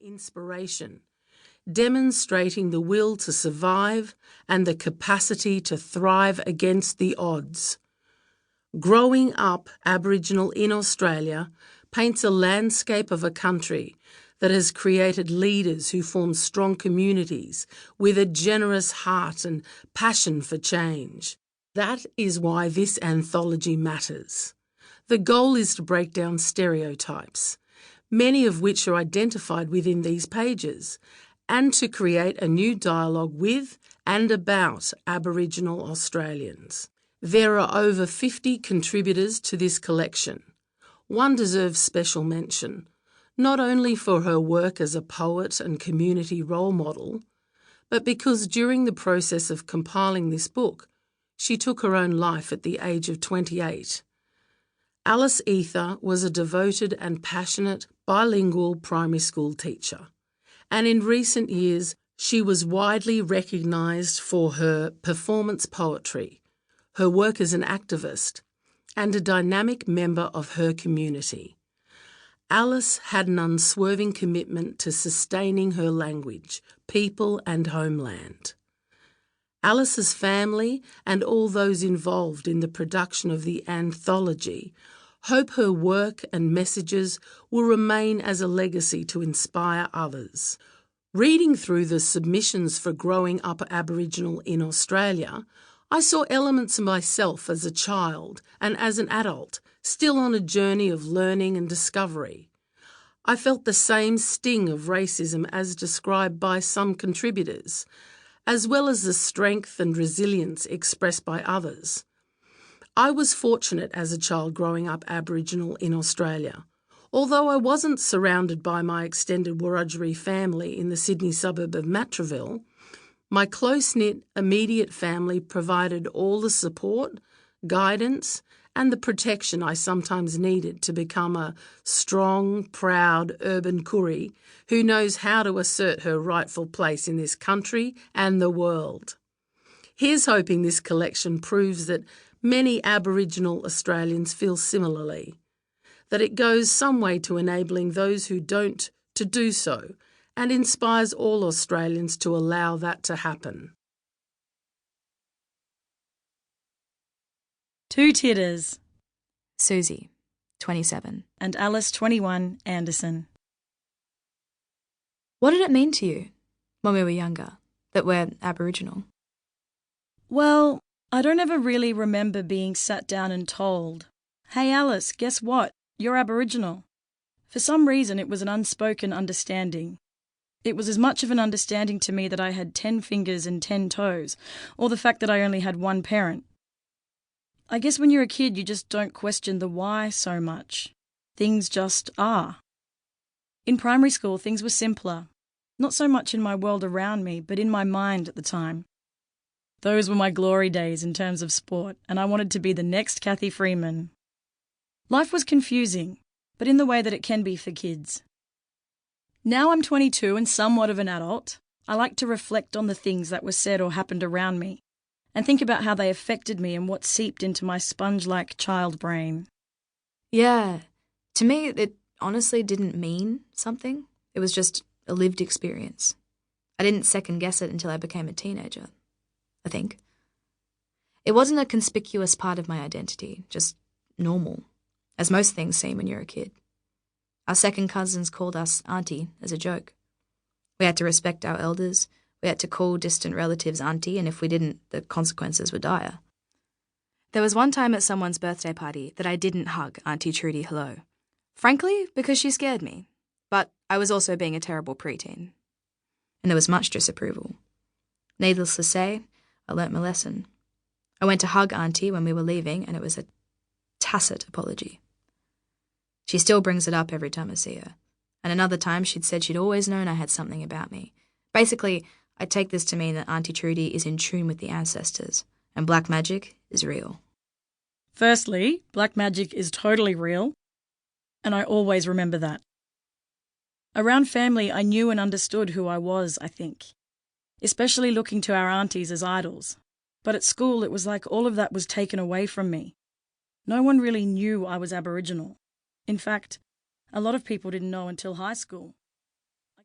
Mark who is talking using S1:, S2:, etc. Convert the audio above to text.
S1: inspiration, demonstrating the will to survive and the capacity to thrive against the odds. Growing Up Aboriginal in Australia paints a landscape of a country that has created leaders who form strong communities with a generous heart and passion for change. That is why this anthology matters. The goal is to break down stereotypes, many of which are identified within these pages, and to create a new dialogue with and about Aboriginal Australians. There are over 50 contributors to this collection. One deserves special mention, not only for her work as a poet and community role model, but because during the process of compiling this book, she took her own life at the age of 28. Alice Ether was a devoted and passionate bilingual primary school teacher, and in recent years she was widely recognised for her performance poetry, her work as an activist, and a dynamic member of her community. Alice had an unswerving commitment to sustaining her language, people and homeland. Alice's family and all those involved in the production of the anthology hope her work and messages will remain as a legacy to inspire others. Reading through the submissions for Growing Up Aboriginal in Australia, I saw elements of myself as a child and as an adult, still on a journey of learning and discovery. I felt the same sting of racism as described by some contributors, as well as the strength and resilience expressed by others. I was fortunate as a child growing up Aboriginal in Australia. Although I wasn't surrounded by my extended Wiradjuri family in the Sydney suburb of Matraville, my close-knit, immediate family provided all the support, guidance, and the protection I sometimes needed to become a strong, proud urban Koori who knows how to assert her rightful place in this country and the world. Here's hoping this collection proves that many Aboriginal Australians feel similarly, that it goes some way to enabling those who don't to do so, and inspires all Australians to allow that to happen.
S2: Two titters.
S3: Susie, 27.
S2: And Alice, 21, Anderson.
S3: What did it mean to you when we were younger that we're Aboriginal?
S2: Well, I don't ever really remember being sat down and told, "Hey Alice, guess what? You're Aboriginal." For some reason it was an unspoken understanding. It was as much of an understanding to me that I had 10 fingers and 10 toes, or the fact that I only had one parent. I guess when you're a kid you just don't question the why so much. Things just are. In primary school things were simpler, not so much in my world around me, but in my mind at the time. Those were my glory days in terms of sport, and I wanted to be the next Kathy Freeman. Life was confusing, but in the way that it can be for kids. Now I'm 22 and somewhat of an adult. I like to reflect on the things that were said or happened around me, and think about how they affected me and what seeped into my sponge-like child brain.
S3: Yeah, to me it honestly didn't mean something. It was just a lived experience. I didn't second-guess it until I became a teenager, I think. It wasn't a conspicuous part of my identity, just normal, as most things seem when you're a kid. Our second cousins called us auntie as a joke. We had to respect our elders. We had to call distant relatives auntie, and if we didn't, the consequences were dire. There was one time at someone's birthday party that I didn't hug Auntie Trudy hello. Frankly, because she scared me. But I was also being a terrible preteen. And there was much disapproval. Needless to say, I learnt my lesson. I went to hug Auntie when we were leaving, and it was a tacit apology. She still brings it up every time I see her. And another time she'd said she'd always known I had something about me. Basically, I take this to mean that Auntie Trudy is in tune with the ancestors, and black magic is real.
S2: Firstly, black magic is totally real, and I always remember that. Around family, I knew and understood who I was, I think, especially looking to our aunties as idols. But at school, it was like all of that was taken away from me. No one really knew I was Aboriginal. In fact, a lot of people didn't know until high school.